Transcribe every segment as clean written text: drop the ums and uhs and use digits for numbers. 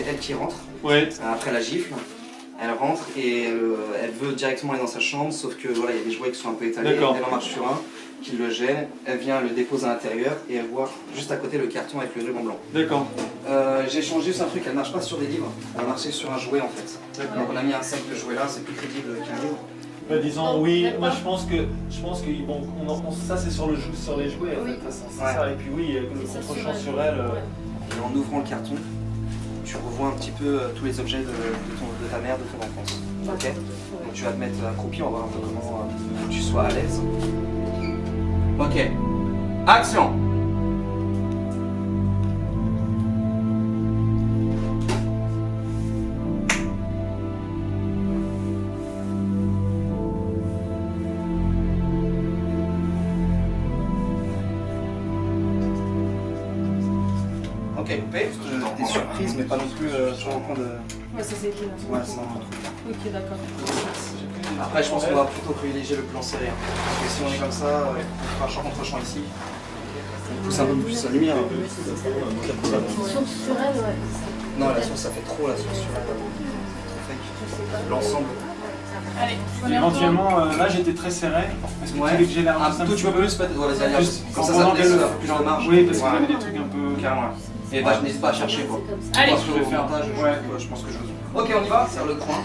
c'est elle qui rentre. Ouais. Après la gifle, elle rentre et elle veut directement aller dans sa chambre, sauf que voilà, il y a des jouets qui sont un peu étalés. Elle en marche sur un qui le gêne, elle vient le déposer à l'intérieur et elle voit juste à côté le carton avec le ruban blanc. D'accord. J'ai changé juste un truc, elle marche pas sur des livres, elle marchait sur un jouet en fait. Donc on a mis un sac de jouets là, c'est plus crédible qu'un livre. Bah, disons oui, moi je pense que bon, ça c'est sur les jouets en fait, c'est ça. Et puis oui, le contre-champ sur elle. Et en ouvrant le carton, tu revois un petit peu tous les objets de ta mère, de ton enfance. Ok. Donc tu vas te mettre accroupi, on va voir un peu comment tu sois à l'aise. Ok. Action. Ok, coupé. Des surprises, mais pas non plus sur le point de. Ouais, ça c'est écrit là. Ouais, ça. Ok, d'accord. Après, je pense qu'on va plutôt privilégier le plan serré. Parce que si on est comme ça, on fera champ contre champ ici. On pousse un peu plus la lumière. Sur elle, ouais. Non, la source, ça fait trop la source sur elle. L'ensemble. Allez, Éventuellement, là j'étais très serré. Est-ce que tu veux que j'ai l'air un tout petit peu plus, peut-être. Ouais, vas-y, allez, comme ça, ça te laisse plus de marge. Oui, parce qu'il y avait des trucs un peu. Carrément. Et bah, je n'hésite pas à chercher quoi. Allez, je vais faire un montage, je pense que je veux. Ok, on y va, serre le coin.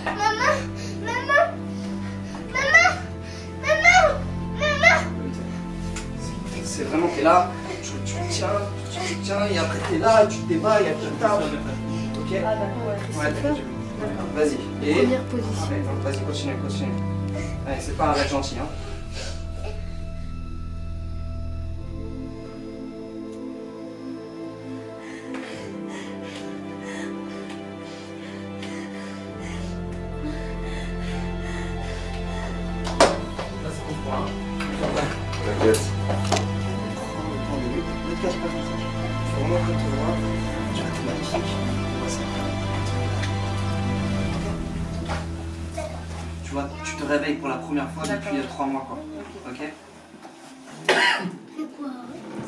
C'est vraiment, t'es là, tu tiens, et après t'es là, tu te débats, et après tu tapes. Ok. Ah d'accord, Ouais, vas-y. Et. Première position. Vas-y, continue. Allez, c'est pas un rêve gentil, hein. T'inquiète. Ne te cache pas comme ça. Il faut vraiment que tu vois. Tu vas être magnifique. Tu vois, tu te réveilles pour la première fois depuis 3 mois quoi. Ok.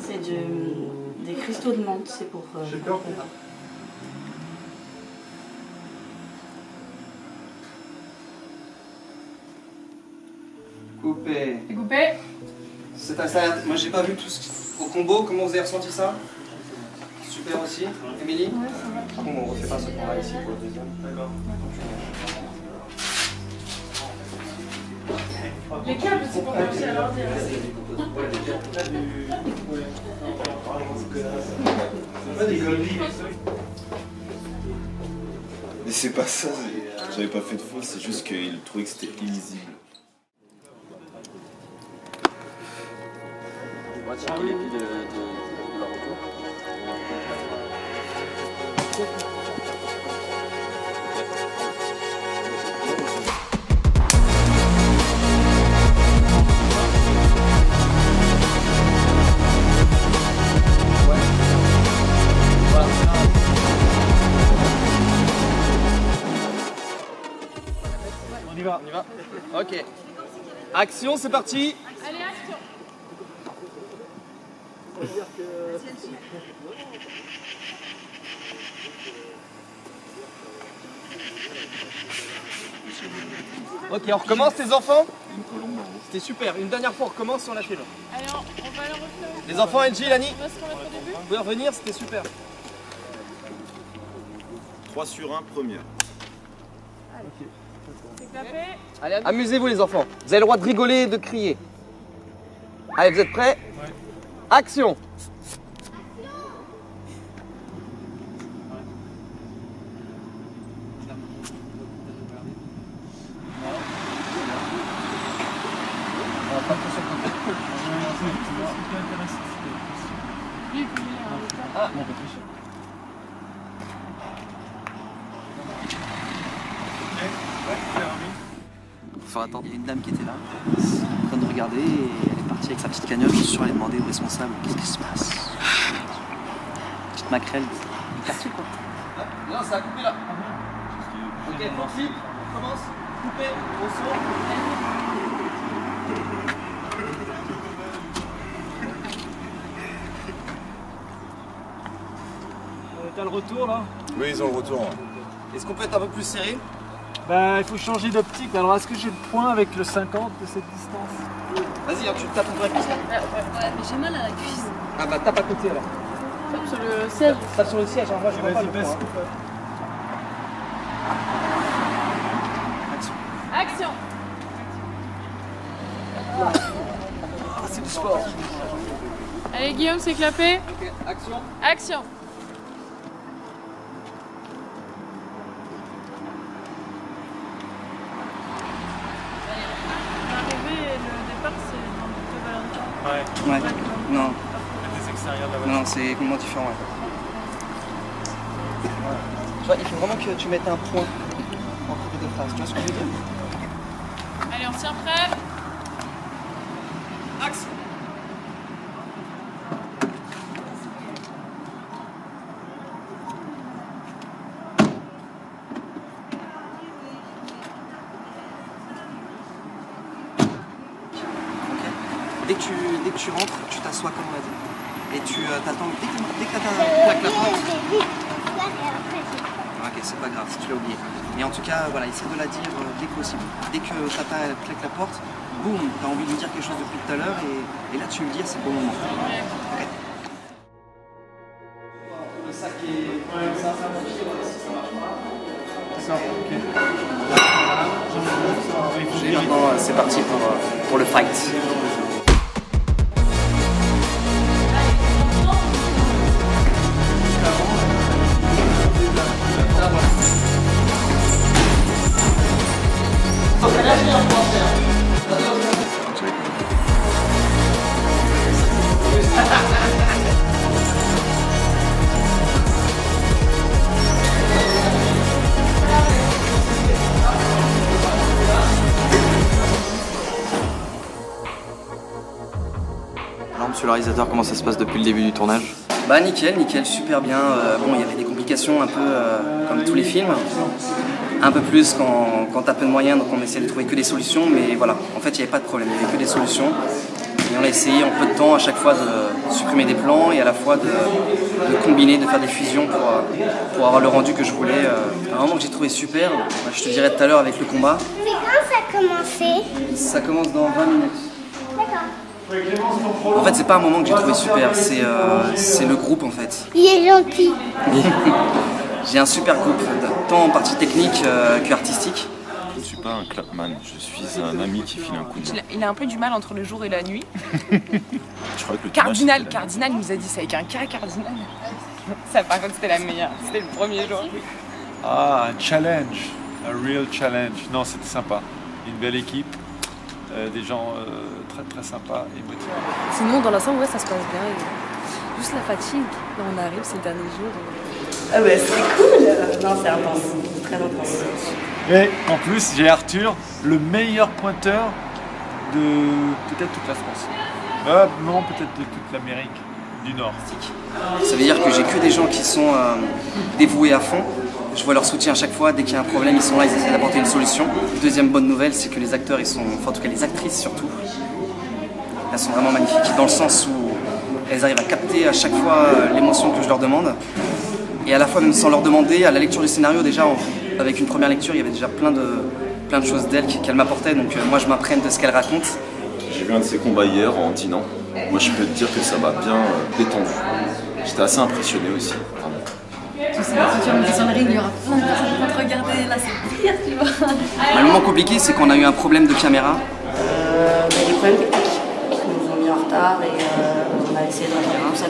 C'est des cristaux de menthe, c'est pour. J'ai peur. Coupé. C'est coupé. C'est un salaire. Moi j'ai pas vu tout ce au combo. Comment vous avez ressenti ça? Super aussi. Émilie? Ouais, ça va. Bon, on refait pas ce qu'on a ici pour le deuxième. D'accord. Les câbles, c'est pour marcher à l'ordi. Mais c'est pas ça, j'avais pas fait de faute, c'est juste qu'il trouvait que c'était illisible. On va checker les pieds de leur retour. On y va. Ok. Action, c'est parti. Allez, action. Ok, on recommence les enfants. C'était super. Une dernière fois, on recommence sur la film. Allez, on va le refaire. Les enfants, NJ, Lani, On va se remettre au début. vous pouvez revenir, c'était super. 3 sur 1, première. C'est clapé. Allez, amusez-vous les enfants. Vous avez le droit de rigoler et de crier. Allez, vous êtes prêts? Action. Faut attendre. Il y a une dame qui était là, en train de regarder, et elle est partie avec sa petite cagnotte. Je suis sûr, elle a demandé au responsable qu'est-ce qui se passe. Petite maquerelle. Il casse tout quoi. Non, ça a coupé là. Ok, front flip, on commence. Coupé, on sort. T'as le retour là? Oui, ils ont le retour. Est-ce qu'on peut être un peu plus serré? Bah, il faut changer d'optique. Alors, est-ce que j'ai le point avec le 50 de cette distance? Vas-y, hein, tu tapes ton cuisse. Ouais, mais j'ai mal à la cuisse. Ah bah tape à côté alors. Tape sur le siège. Tape sur le siège, hein. Moi je vois pas Vas-y, le baisse. point. Action. Ah, c'est du sport. Allez Guillaume, c'est clapé. Ok, action. Action. L'arrivée et le départ, c'est dans le Valentin. Ouais. Ouais. Non, Les extérieurs de la voiture. non, c'est complètement différent. Ouais. Tu vois, il faut vraiment que tu mettes un point entre les deux phrases. Tu vois ce que je veux dire? Allez, on se tient prêt. Action. Dès que tu rentres, tu t'assois comme on a dit. Et tu t'attends. Dès que tu claques la porte. Ok, c'est pas grave si tu l'as oublié. Mais en tout cas, voilà, essaie de la dire dès que possible. Dès que Tata claque la porte, boum, t'as envie de lui dire quelque chose depuis tout à l'heure et là tu veux le dire, c'est le bon moment. Ok. Le sac est. Ça marche pas. D'accord, ok. Et maintenant, c'est parti pour le fight. Alors monsieur le réalisateur, comment ça se passe depuis le début du tournage? Bah nickel, super bien. Bon, il y avait des complications un peu comme tous les films. Un peu plus quand t'as peu de moyens, donc on essaie de trouver que des solutions, mais voilà, en fait il n'y avait pas de problème, il n'y avait que des solutions. Et on a essayé en peu de temps à chaque fois de supprimer des plans et à la fois de combiner, de faire des fusions pour avoir le rendu que je voulais. Un moment que j'ai trouvé super, je te dirai tout à l'heure avec le combat. C'est quand ça a commencé? Ça commence dans 20 minutes. D'accord. En fait, c'est pas un moment que j'ai trouvé super, c'est le groupe en fait. Il est gentil. J'ai un super groupe, tant en partie technique que artistique. Je ne suis pas un clapman, je suis un ami qui file un coup de main. Il a un peu du mal entre le jour et la nuit. Je crois que le tournage, c'était Cardinal nous a dit ça avec un K, Cardinal. Ça par contre c'était la meilleure, c'était le premier jour. Ah, un challenge, un real challenge. Non, c'était sympa. Une belle équipe, des gens très très sympas et motivés. Sinon, dans l'ensemble, ouais, ça se passe bien. Et juste la fatigue. Là, on arrive, c'est le dernier jour. Ah ouais, c'est cool. Non, c'est intense, très intense. Et en plus, j'ai Arthur, le meilleur pointeur de peut-être toute la France. Non, peut-être de toute l'Amérique du Nord. Ça veut dire que j'ai que des gens qui sont dévoués à fond. Je vois leur soutien à chaque fois, dès qu'il y a un problème, ils sont là, ils essaient d'apporter une solution. Deuxième bonne nouvelle, c'est que les acteurs, enfin en tout cas les actrices surtout, elles sont vraiment magnifiques, dans le sens où elles arrivent à capter à chaque fois l'émotion que je leur demande. Et à la fois, même sans leur demander, à la lecture du scénario, déjà, avec une première lecture, il y avait déjà plein de choses d'elle qu'elle m'apportait. Donc moi, je m'imprègne de ce qu'elle raconte. J'ai vu un de ses combats hier en Dinan. Moi, je peux te dire que ça m'a bien détendu. J'étais assez impressionné aussi. Vraiment. Tu sais, si tu remontes sur le ring, il y aura plein de personnes qui vont te regarder. Là, c'est pire, tu vois. Le moment compliqué, c'est qu'on a eu un problème de caméra. Des problèmes techniques qui nous ont mis en retard et on a essayé de rattraper ça.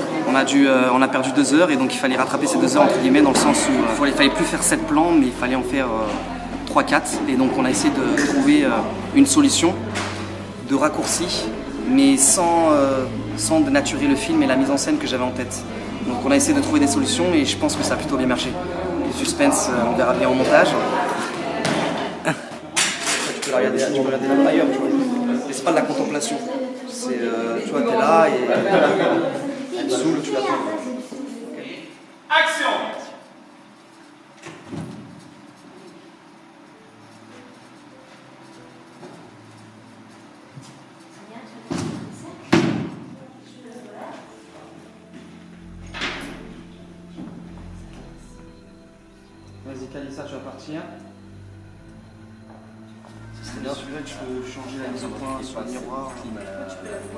On a perdu 2 heures et donc il fallait rattraper ces 2 heures entre guillemets dans le sens où il fallait plus faire 7 plans mais il fallait en faire 3-4 et donc on a essayé de trouver une solution de raccourci mais sans dénaturer le film et la mise en scène que j'avais en tête. Donc on a essayé de trouver des solutions et je pense que ça a plutôt bien marché. Le suspense, on verra bien au montage. Tu peux regarder même ailleurs, tu vois. Mais c'est pas de la contemplation. C'est, tu vois, t'es là et elle saoule, tu l'attends. Action! t'as dit ça, tu vas partir. C'est bien celui-là que tu peux changer la mise au point sur le miroir. Tu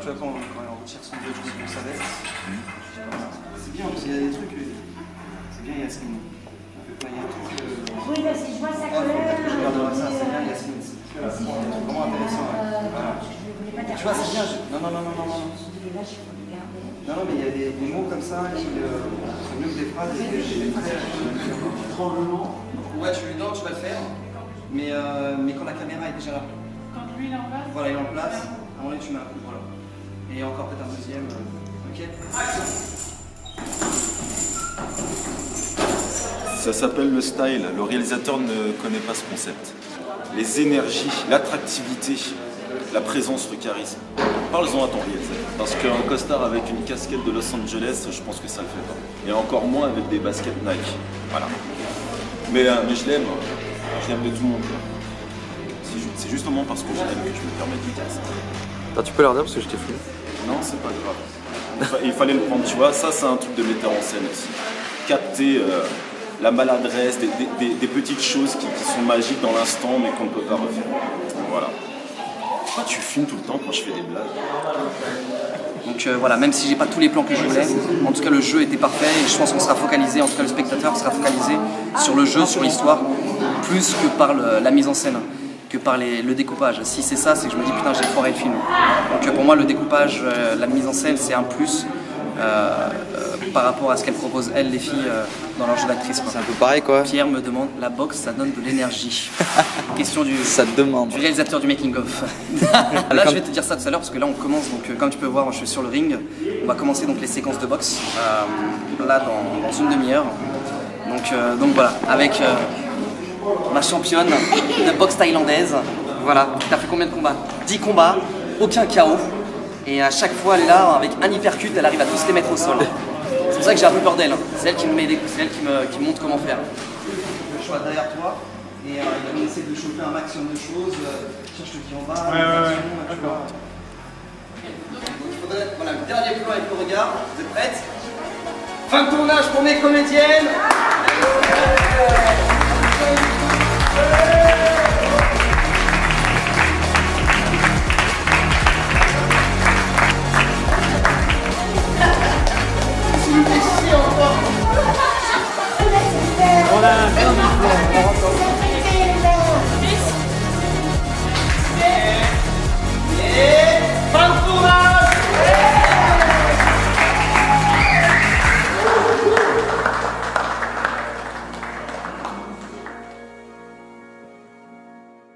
vois quand on retire son bleu, je sais qu'on savait. C'est bien parce qu'il y a des trucs. C'est bien Yasmine. Il y a un truc. Oui, parce que je vois sa Je couleur. regarderai ça, c'est bien Yasmine. C'est vraiment intéressant. Voilà. Tu vois, c'est bien. Non. Non, mais il y a des mots comme ça qui sont mieux que des phrases. Ouais, tu vas le faire. Mais quand la caméra est déjà là. Quand lui il est en place. Voilà, il est en place. À un moment donné, tu mets un coup. Voilà. Et encore peut-être un deuxième. Ok. Ça s'appelle le style. Le réalisateur ne connaît pas ce concept. Les énergies, l'attractivité, la présence, le charisme. Parle-en à ton réalisateur. Parce qu'un costard avec une casquette de Los Angeles, je pense que ça le fait pas. Et encore moins avec des baskets Nike. Voilà. Mais je l'aime. Je l'aime de tout le monde. C'est justement parce que je l'aime que je me permets de lui dire ça. Ah, tu peux leur dire parce que je t'ai fou. Non, c'est pas grave. Il fallait le prendre, tu vois. Ça, c'est un truc de metteur en scène aussi. Capter la maladresse, des petites choses qui sont magiques dans l'instant, mais qu'on ne peut pas refaire. Voilà. Pourquoi tu filmes tout le temps quand je fais des blagues? Donc voilà, même si j'ai pas tous les plans que je voulais, en tout cas le jeu était parfait et je pense qu'on sera focalisé, en tout cas le spectateur sera focalisé sur le jeu, sur l'histoire, plus que par la mise en scène, que par le découpage. Si c'est ça, c'est que je me dis putain j'ai foiré le film. Donc pour moi le découpage, la mise en scène c'est un plus par rapport à ce qu'elles proposent elles les filles dans leur jeu d'actrice. C'est un peu pareil quoi. Pierre me demande, la boxe ça donne de l'énergie. Question du réalisateur du making of. Là je vais te dire ça tout à l'heure parce que là on commence, donc comme tu peux voir je suis sur le ring. On va commencer donc les séquences de boxe là dans une demi-heure. Donc voilà, avec ma championne de boxe thaïlandaise. Voilà, t'as fait combien de combats? 10 combats, aucun KO. Et à chaque fois elle est là, avec un hypercut, elle arrive à tous les mettre au sol. C'est pour ça que j'ai un peu peur d'elle. C'est elle qui me montre comment faire. Je suis derrière toi et on essaie de choper un maximum de choses. Tiens, je te dis en bas. D'accord. Il faudrait, voilà, le dernier plan avec le regard. Vous êtes prêtes? Fin de tournage pour mes comédiennes. On a un